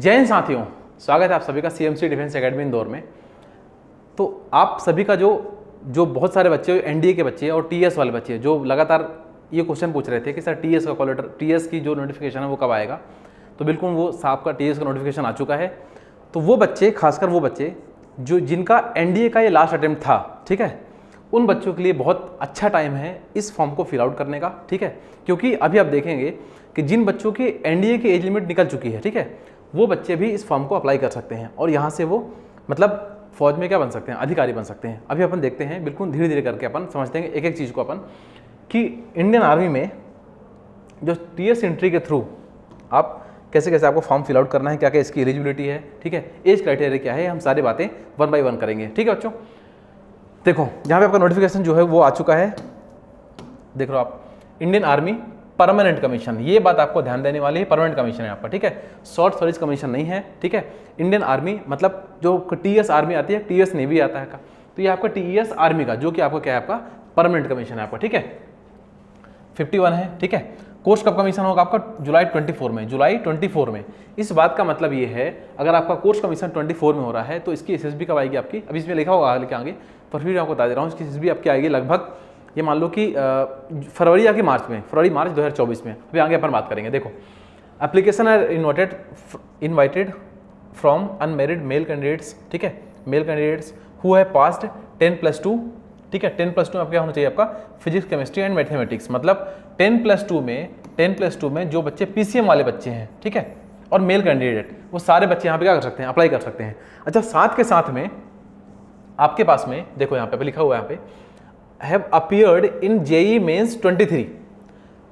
जय हिंद साथियों, स्वागत है आप सभी का सीएमसी डिफेंस एकेडमी इंदौर में। तो आप सभी का जो बहुत सारे बच्चे एनडीए के बच्चे और टीएस वाले बच्चे जो लगातार ये क्वेश्चन पूछ रहे थे कि सर टीएस का कॉल लेटर, टीएस की जो नोटिफिकेशन है वो कब आएगा। तो बिल्कुल वो साहब का टीएस का नोटिफिकेशन आ चुका है। तो वो बच्चे, खासकर वो बच्चे जिनका एनडीए का ये लास्ट अटेम्प्ट था, ठीक है, उन बच्चों के लिए बहुत अच्छा टाइम है इस फॉर्म को फिल आउट करने का, ठीक है। क्योंकि अभी आप देखेंगे कि जिन बच्चों की एनडीए की एज लिमिट निकल चुकी है, ठीक है, वो बच्चे भी इस फॉर्म को अप्लाई कर सकते हैं और यहाँ से वो मतलब फौज में क्या बन सकते हैं, अधिकारी बन सकते हैं। अभी अपन देखते हैं, बिल्कुल धीरे धीरे करके अपन समझते हैं एक एक चीज़ को अपन, कि इंडियन आर्मी में जो टीएस एंट्री के थ्रू आप कैसे कैसे आपको फॉर्म फिल आउट करना है, क्या क्या इसकी एलिजिबिलिटी है, ठीक है, एज क्राइटेरिया क्या है, हम सारी बातें वन बाय वन करेंगे, ठीक है बच्चों। देखो यहाँ पे आपका नोटिफिकेशन जो है वो आ चुका है, देख रहे हो आप, इंडियन आर्मी परमानेंट कमीशन। ये बात आपको ध्यान देने वाली है, परमानेंट कमीशन है आपका, ठीक है, शॉर्ट सर्विस कमीशन नहीं है, ठीक है। इंडियन आर्मी मतलब जो टीएस आर्मी आती है, टीएस नेवी आता है का, तो ये आपका टीएस आर्मी का जो कि आपका क्या है, आपका परमानेंट कमीशन है आपका, ठीक है, 51 है, ठीक है। कोर्स कब कमीशन होगा आपका? जुलाई 24 में, जुलाई 24 में। इस बात का मतलब ये है, अगर आपका कोर्स कमीशन 24 में हो रहा है तो इसकी एसएसबी कब आएगी आपकी? अभी इसमें लिखा होगा लेके आगे, पर फिर आपको बता दे रहा हूँ, इसकी एसएसबी आपकी आएगी लगभग, ये मान लो कि फरवरी या कि मार्च में, फरवरी मार्च 2024 में। अभी आगे अपन बात करेंगे। देखो, application are invited from unmarried male candidates, ठीक है, male candidates who have passed 10+2, ठीक है, 10+2 में क्या होना चाहिए आपका? Physics, chemistry and mathematics. मतलब 10+2 में जो बच्चे पीसीएम वाले बच्चे हैं, ठीक है, और मेल कैंडिडेट, वो सारे बच्चे यहाँ पे क्या कर सकते हैं? अप्लाई कर सकते हैं। अच्छा, साथ के साथ में आपके पास में देखो यहाँ पे लिखा हुआ है, यहाँ पे have appeared in JEE mains 23।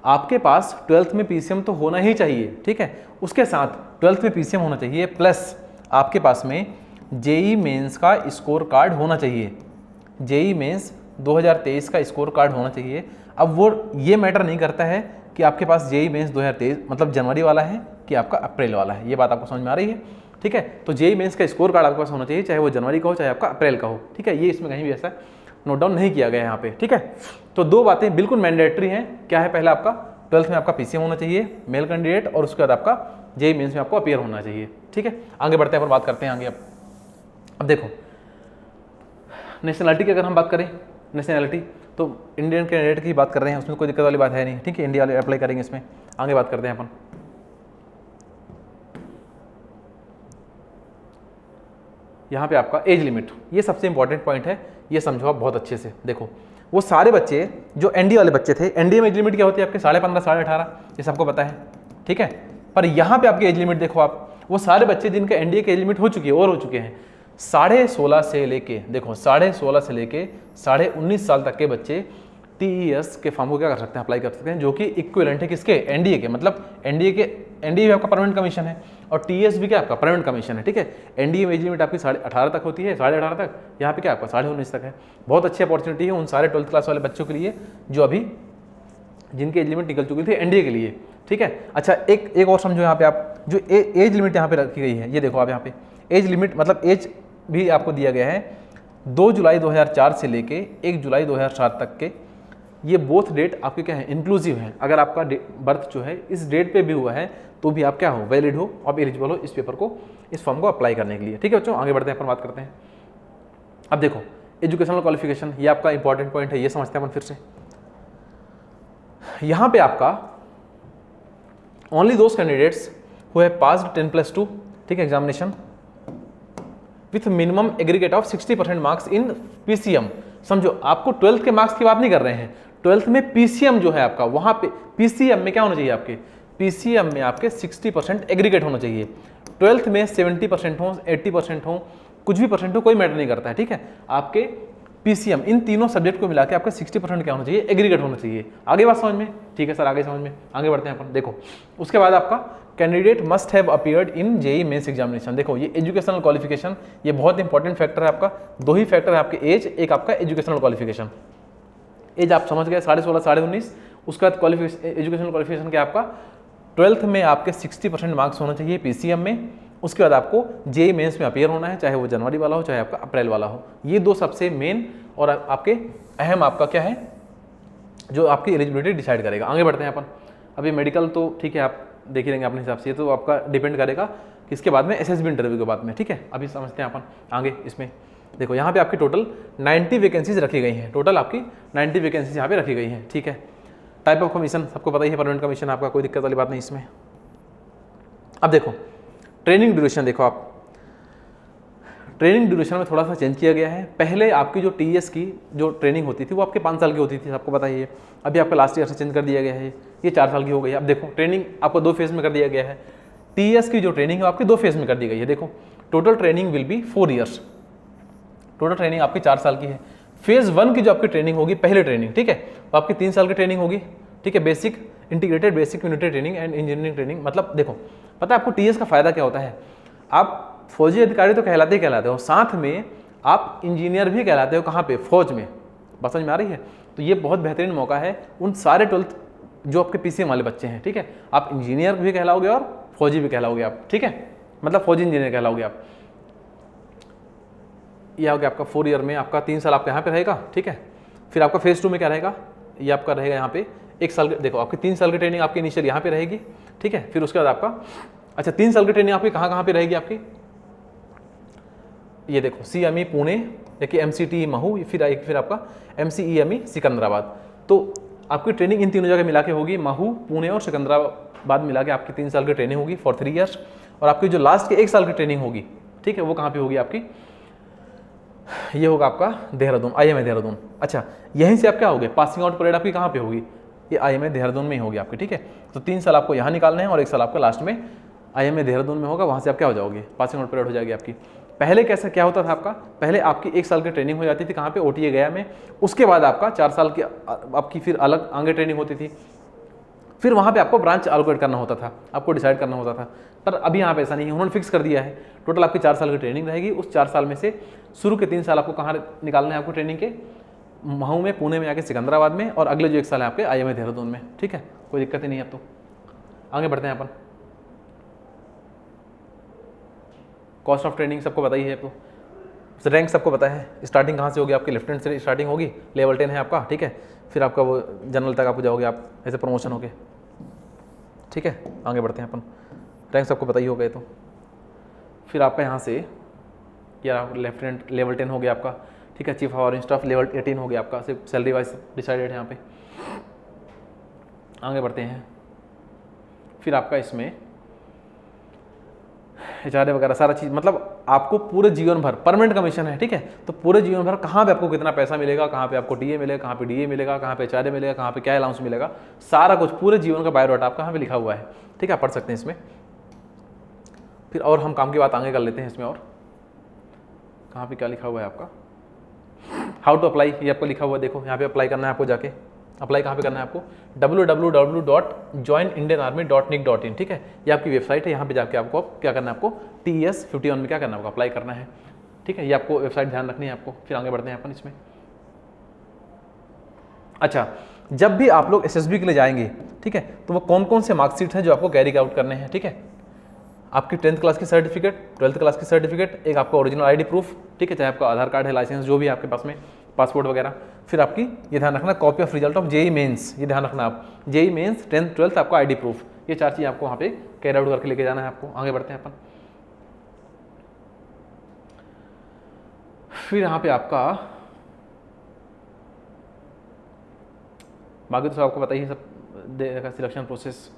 आपके पास 12th में पीसीएम तो होना ही चाहिए, ठीक है, उसके साथ 12th में पीसीएम होना चाहिए, प्लस आपके पास में जेई मेंस का स्कोर कार्ड होना चाहिए, जेई मेंस 2023 का स्कोर कार्ड होना चाहिए। अब वो ये मैटर नहीं करता है कि आपके पास जेई मेंस 2023 मतलब जनवरी वाला है कि आपका अप्रैल वाला है, ये बात आपको समझ में आ रही है, ठीक है। तो जेई मेंस का स्कोर कार्ड आपके पास होना चाहिए, चाहे वो जनवरी का हो चाहे आपका अप्रैल का हो, ठीक है। ये इसमें कहीं भी ऐसा नोट डाउन नहीं किया गया यहाँ पे, ठीक है। तो दो बातें बिल्कुल मैंडेटरी हैं। क्या है? पहला आपका 12th में आपका पीसीएम होना चाहिए, मेल कैंडिडेट, और उसके बाद आपका जेई मेंस में आपको अपीयर होना चाहिए, ठीक है। आगे बढ़ते हैं, पर बात करते हैं आगे। अब देखो, नेशनलिटी की अगर हम बात करें, नेशनलिटी तो इंडियन कैंडिडेट की बात कर रहे हैं, उसमें कोई दिक्कत वाली बात है नहीं, ठीक है, इंडिया वाले अप्लाई करेंगे इसमें। आगे बात करते हैं अपन। यहाँ पे आपका एज लिमिट, ये सबसे इंपॉर्टेंट पॉइंट है, ये समझो आप बहुत अच्छे से। देखो, वो सारे बच्चे जो एनडीए वाले बच्चे थे, एनडीए में एज लिमिट क्या होती है आपके? 15.5 18.5, ये सबको पता है, ठीक है। पर यहाँ पे आपकी एज लिमिट देखो आप, वो सारे बच्चे जिनका एनडीए की एज लिमिट हो चुकी है और हो चुके हैं 16.5 से लेके, देखो 16.5 से लेके 19.5 साल तक के बच्चे टीईएस के फॉर्म को क्या कर सकते हैं? अप्लाई कर सकते हैं, जो कि इक्विवेलेंट है किसके? एनडीए के। मतलब एनडीए भी आपका परमानेंट कमीशन है और टीएस भी क्या आपका परमानेंट कमीशन है, ठीक है। एनडीए में एज लिमिट आपकी 18.5 तक होती है, 18.5 तक, यहाँ पे क्या आपका 19.5 तक है। बहुत अच्छी अपॉर्चुनिटी है उन सारे 12th क्लास वाले बच्चों के लिए जो अभी जिनकी एज लिमिट निकल चुकी थी एनडीए के लिए, ठीक है। अच्छा, एक और समझो यहाँ पे आप, जो एज लिमिट यहाँ पे रखी गई है, ये देखो आप यहाँ पे एज लिमिट मतलब एज भी आपको दिया गया है 2 जुलाई 2004 से लेके 1 जुलाई 2007 तक के। ये बोथ डेट आपके क्या है? इंक्लूसिव है। अगर आपका बर्थ जो है इस डेट पे भी हुआ है तो भी आप क्या हो? वैलिड हो, आप एलिजिबल हो इस पेपर को, इस फॉर्म को अप्लाई करने के लिए, ठीक है बच्चों। आगे बढ़ते हैं, अपन बात करते हैं। अब देखो, एजुकेशनल क्वालिफिकेशन, ये आपका इंपॉर्टेंट पॉइंट है, ये समझते हैं अपन फिर से। यहाँ पे आपका only those candidates who have passed 10+2, ठीक है, examination with minimum aggregate of 60% marks in PCM. समझो, आपको 12th के मार्क्स की बात नहीं कर रहे हैं, 12th में पीसीएम जो है आपका, वहां पे पीसीएम में क्या होना चाहिए आपके? पीसीएम में आपके 60% एग्रीगेट होना चाहिए। 12th में 70% हो, 80% हो, कुछ भी परसेंट हो, कोई मैटर नहीं करता है, ठीक है। आपके पीसीएम इन तीनों सब्जेक्ट को मिला के आपका 60% क्या होना चाहिए? एग्रीगेट होना चाहिए। आगे बात समझ में? ठीक है सर, आगे समझ में। आगे बढ़ते हैं अपन। देखो, उसके बाद आपका candidate must have appeared in JEE mains examination. देखो, ये एजुकेशनल क्वालिफिकेशन, ये बहुत इंपॉर्टेंट फैक्टर है आपका। दो ही फैक्टर है आपके, एज, एक आपका एजुकेशनल क्वालिफिकेशन। एज आप समझ गए, 16.5 19.5। उसके बाद क्वालिफिकेशन, एजुकेशनल क्वालिफिकेशन क्या आपका? 12th में आपके 60% मार्क्स होना चाहिए पीसीएम में। उसके बाद आपको जेई मेंस में अपीयर होना है, चाहे वो जनवरी वाला हो चाहे आपका अप्रैल वाला हो। ये दो सबसे मेन और आपके अहम आपका क्या है, जो आपकी एलिजिबिलिटी डिसाइड करेगा। आगे बढ़ते हैं अपन। अभी मेडिकल तो ठीक है, आप देख ही लेंगे अपने हिसाब से, ये तो आपका डिपेंड करेगा किसके बाद में, एसएसबी इंटरव्यू के बाद में, ठीक है। अभी समझते हैं अपन आगे इसमें। देखो यहाँ पे आपकी टोटल 90 वैकेंसीज रखी गई हैं, टोटल आपकी 90 वैकेंसीज यहाँ पे रखी गई हैं, ठीक है। टाइप ऑफ कमीशन सबको पता ही है, परमानेंट कमीशन आपका, कोई दिक्कत वाली बात नहीं इसमें। अब देखो ट्रेनिंग ड्यूरेशन, देखो आप ट्रेनिंग ड्यूरेशन में थोड़ा सा चेंज किया गया है। पहले आपकी जो टीएस की जो ट्रेनिंग होती थी वो आपके 5 साल की होती थी, आपको पता ही है। अभी आपका लास्ट ईयर से चेंज कर दिया गया है, ये 4 साल की हो गई है। अब देखो ट्रेनिंग आपको 2 फेज में कर दिया गया है। टीएस की जो ट्रेनिंग है आपकी 2 फेज में कर दी गई है। देखो total training will be 4 years, total training आपकी 4 साल की है। फेज 1 की जो आपकी ट्रेनिंग होगी, पहले ट्रेनिंग, ठीक है, तो आपकी 3 साल की ट्रेनिंग होगी, ठीक है। Basic, integrated basic unitary training and engineering training. मतलब देखो पता है आपको टीएस का फायदा क्या होता है, आप फौजी अधिकारी तो कहलाते ही कहलाते हो, साथ में आप इंजीनियर भी कहलाते हो, कहाँ पे, फौज में। बात समझ में आ रही है? तो ये बहुत बेहतरीन मौका है उन सारे 12th जो आपके पीसीएम वाले बच्चे हैं, ठीक है। आप इंजीनियर भी कहलाओगे और फौजी भी कहलाओगे आप, ठीक है, मतलब फौजी इंजीनियर कहलाओगे आप। यह हो गया आपका 4 ईयर में, आपका 3 साल आपका यहाँ पे रहेगा, ठीक है। फिर आपका फेज 2 में क्या रहेगा, ये आपका रहेगा यहाँ पे 1 साल। देखो आपकी 3 साल की ट्रेनिंग आपकी इनिशियल यहाँ पे रहेगी, ठीक है। फिर उसके बाद आपका, अच्छा 3 साल की ट्रेनिंग आपकी कहाँ पे रहेगी आपकी, ये देखो CME पुणे, देखिए MCTE महू, फिर आपका MCEME सिकंदराबाद। तो आपकी ट्रेनिंग इन तीनों जगह मिला के होगी, महू, पुणे और सिकंदराबाद मिला के आपकी 3 साल की ट्रेनिंग होगी फॉर 3 ईयर्स। और आपकी जो लास्ट की 1 साल की ट्रेनिंग होगी, ठीक है, वो कहाँ पे होगी आपकी, ये होगा आपका देहरादून, IMA देहरादून। अच्छा यहीं से आप क्या होगे, पासिंग आउट परेड आपकी कहाँ पे होगी, ये IMA देहरादून में ही होगी आपकी, ठीक है। तो 3 साल आपको यहाँ निकालने हैं और 1 साल आपका लास्ट में IMA देहरादून में होगा, वहाँ से आप क्या हो जाओगे, पासिंग आउट परेड हो जाएगी आपकी। पहले कैसा क्या होता था आपका, पहले आपकी 1 साल की ट्रेनिंग हो जाती थी कहाँ पे, OTA गया में। उसके बाद आपका 4 साल की आपकी फिर अलग आगे ट्रेनिंग होती थी। फिर वहाँ पे आपको ब्रांच एलोकेट करना होता था, आपको डिसाइड करना होता था। पर अभी यहाँ पे ऐसा नहीं है, उन्होंने फिक्स कर दिया है। टोटल आपकी 4 साल की ट्रेनिंग रहेगी। उस 4 साल में से शुरू के 3 साल आपको कहाँ निकालना है आपको ट्रेनिंग के, महू में, पुणे में, आके सिकंदराबाद में, और अगले जो 1 साल है आपके IMA देहरादून में, ठीक है। कोई दिक्कत ही नहीं है। अब तो आगे बढ़ते हैं अपन। कॉस्ट ऑफ ट्रेनिंग सबको पता ही है, तो रैंक सबको पता है। स्टार्टिंग कहाँ से होगी आपकी, लेफ्टिनेंट से स्टार्टिंग होगी, लेवल 10 है आपका, ठीक है। फिर आपका वो जनरल तक आप जाओगे, आप ऐसे प्रमोशन होके, ठीक है। आगे बढ़ते हैं अपन, रैंक सबको पता ही होगा ये तो। फिर आपका यहाँ से या लेफ्टिनेंट लेवल 10 हो गया आपका, ठीक है। Chief of army staff level 18 हो गया आपका, सिर्फ सैलरी वाइज डिसाइडेड है यहाँ पे। आगे बढ़ते हैं। फिर आपका इसमें HRA वगैरह सारा चीज़, मतलब आपको पूरे जीवन भर परमानेंट कमीशन है, ठीक है। तो पूरे जीवन भर कहाँ पे आपको कितना पैसा मिलेगा, कहाँ पे आपको TA मिलेगा, कहाँ पे DA मिलेगा, कहाँ पे HRA मिलेगा, कहाँ पे क्या अलाउंस मिलेगा, सारा कुछ पूरे जीवन का बायोडाटा आपका यहाँ पे लिखा हुआ है, ठीक है। आप पढ़ सकते हैं इसमें। फिर और हम काम की बात आगे कर लेते हैं इसमें। और कहाँ पे क्या लिखा हुआ है आपका, हाउ टू अप्लाई, ये आपको लिखा हुआ है, देखो यहाँ पे अप्लाई करना है आपको। जाके अप्लाई कहाँ पे करना है आपको, www.joinindianarmy.nic.in, ठीक है। ये आपकी वेबसाइट है, यहाँ पे जाके आपको क्या करना है, आपको TES 51 में क्या करना है, आपको अप्लाई करना है, ठीक है। ये आपको वेबसाइट ध्यान रखनी है आपको। फिर आगे बढ़ते हैं अपन इसमें। अच्छा जब भी आप लोग SSB के लिए जाएंगे, ठीक है, तो वो कौन कौन से मार्कशीट हैं जो आपको कैरी आउट करने हैं, ठीक है। आपकी 10th क्लास की सर्टिफिकेट, 12th क्लास की सर्टिफिकेट, एक आपका ओरिजिनल ID प्रूफ, ठीक है, चाहे आपका आधार कार्ड है, लाइसेंस, जो भी आपके पास में, पासपोर्ट वगैरह। फिर आपकी ये ध्यान रखना, copy of result of JEE mains, ये ध्यान रखना आप, JEE मेंस 10th 12th आपका ID प्रूफ, ये 4 चीज़ आपको वहाँ पे कैरी आउट करके लेके जाना है आपको। आगे बढ़ते हैं अपन। फिर यहाँ पे आपका बाकी तो सब आपको पता ही, सब देगा सिलेक्शन प्रोसेस।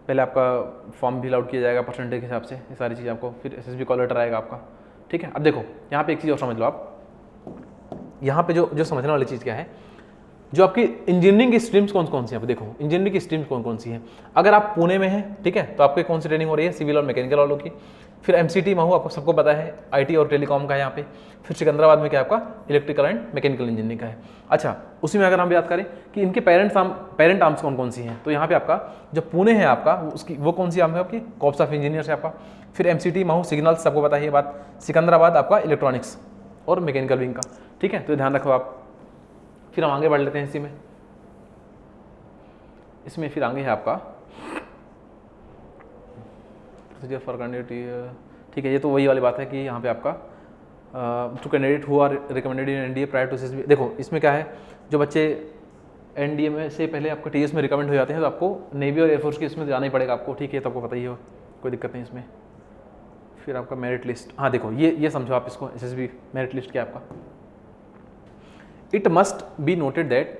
पहले आपका फॉर्म फिल आउट किया जाएगा परसेंटेज के हिसाब से, ये सारी चीज़ आपको। फिर SSB कॉल लेटर आएगा आपका, ठीक है। अब देखो यहाँ पे एक चीज़ और समझ लो आप, यहाँ पे जो समझने वाली चीज़ क्या है, जो आपकी इंजीनियरिंग की स्ट्रीम्स कौन कौन सी हैं। देखो इंजीनियरिंग की स्ट्रीम्स कौन कौन सी हैं। अगर आप पुणे में हैं, ठीक है, तो आपकी कौन सी ट्रेनिंग हो रही है, सिविल और मैकेनिकल वालों की। फिर MCT महू आपको सबको पता है, IT और टेलीकॉम का है यहाँ पे। फिर सिकंदराबाद में क्या आपका इलेक्ट्रिकल एंड मैकेनिकल इंजीनियरिंग का है। अच्छा उसी में अगर हम बात करें कि इनके पेरेंट आर्म्स कौन कौन सी हैं, तो यहाँ पे आपका जो पुणे है आपका, उसकी वो कौन सी आर्म है आपकी, कॉर्प्स ऑफ इंजीनियर्स है आपका। फिर MCT महू सिग्नल्स, सबको पता है ये बात। सिकंदराबाद आपका इलेक्ट्रॉनिक्स और मैकेनिकल विंग का, ठीक है, तो ध्यान रखो आप। फिर हम आगे बढ़ लेते हैं इसी में। इसमें फिर आगे है आपका प्रोसीजर फॉर कैंडिडेट, ठीक है। ये तो वही वाली बात है कि यहाँ पे आपका to candidate who are recommended in NDA prior to SSB। देखो इसमें क्या है, जो बच्चे NDA में से पहले आपको TS में रिकमेंड हो जाते हैं, तो आपको नेवी और एयरफोर्स की इसमें जाना ही पड़ेगा आपको, ठीक है, तो आपको पता ही हो, कोई दिक्कत नहीं इसमें। फिर आपका मेरिट लिस्ट, हाँ देखो ये समझो आप इसको, एसएसबी मेरिट लिस्ट क्या है आपका, it must be noted that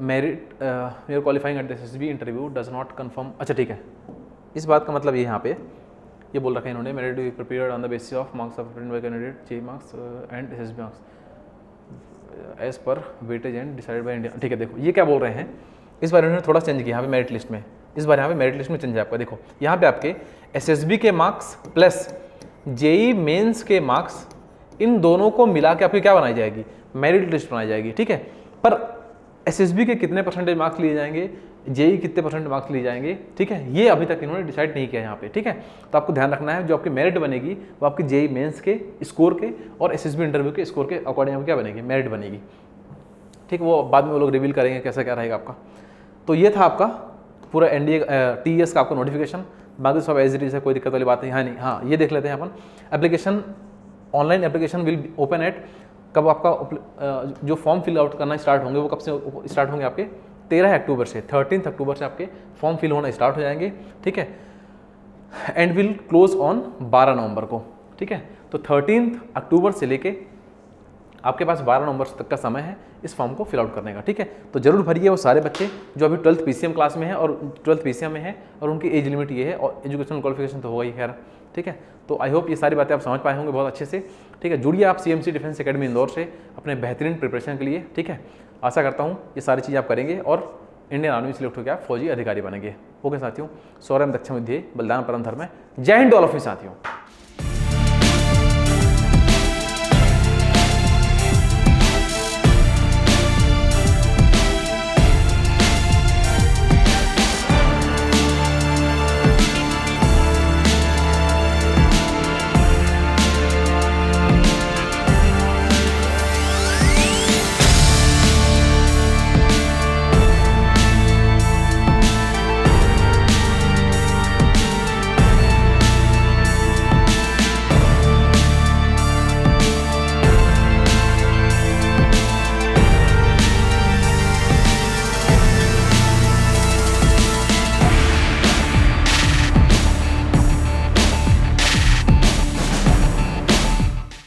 merit mayor qualifying at the SSB interview does not confirm. अच्छा ठीक है, इस बात का मतलब ये यहाँ पे ये बोल रखा है इन्होंने, merit be prepared on the basis of marks of by candidate, J marks and SSB marks as per weightage and decided by India. ठीक है, देखो ये क्या बोल रहे हैं, इस बार इन्होंने थोड़ा चेंज किया यहाँ पे मेरिट लिस्ट में, इस बार यहाँ पे मेरिट लिस्ट में चेंज है आपका। देखो यहाँ पे आपके एसएसबी के मार्क्स प्लस जेई मेंस के मार्क्स, इन दोनों को मिला के आपकी क्या बनाई जाएगी, मेरिट लिस्ट बनाई जाएगी। ठीक है, पर एसएसबी के कितने परसेंटेज मार्क्स लिए जाएंगे, जेई कितने परसेंट मार्क्स लिए जाएंगे, ठीक है, ये अभी तक इन्होंने डिसाइड नहीं किया यहाँ पे। ठीक है, तो आपको ध्यान रखना है जो आपकी मेरिट बनेगी वो आपकी जेई मेंस के स्कोर के और एसएसबी इंटरव्यू के स्कोर के अकॉर्डिंग क्या बनेगी, मेरिट बनेगी। ठीक, वो बाद में वो लोग रिवील करेंगे कैसा क्या रहेगा आपका। तो ये था आपका पूरा एनडीए टीएस का आपका नोटिफिकेशन, बाकी सब एज इट इज है, कोई दिक्कत वाली बात नहीं है। नहीं, हाँ ये देख लेते हैं अपन, application online application will open at, कब आपका जो फॉर्म फिल आउट करना स्टार्ट होंगे वो कब से स्टार्ट होंगे, आपके 13 अक्टूबर से, 13 अक्टूबर से आपके फॉर्म फिल होना स्टार्ट हो जाएंगे। ठीक है, एंड विल क्लोज ऑन 12 नवंबर को। ठीक है, तो 13 अक्टूबर से लेके आपके पास 12 नवंबर तक का समय है इस फॉर्म को फिल आउट करने का। ठीक है, तो जरूर भरिए वो सारे बच्चे जो अभी 12th पीसीएम क्लास में है और 12th पीसीएम में है और उनकी एज लिमिट ये है, और एजुकेशनल क्वालिफिकेशन तो होगा ही खैर। ठीक है, तो आई होप ये सारी बातें आप समझ पाए होंगे बहुत अच्छे से। ठीक है, जुड़िए आप सीएमसी डिफेंस एकेडमी इंदौर से अपने बेहतरीन प्रिपरेशन के लिए। ठीक है, आशा करता हूँ ये सारी चीज़ आप करेंगे और इंडियन आर्मी सिलेक्ट होकर आप फौजी अधिकारी बनेंगे। ओके साथियों, सौरम दक्षम विद्ये बलिदान परम धर्म। जय हिंद ऑल ऑफ यू साथियों।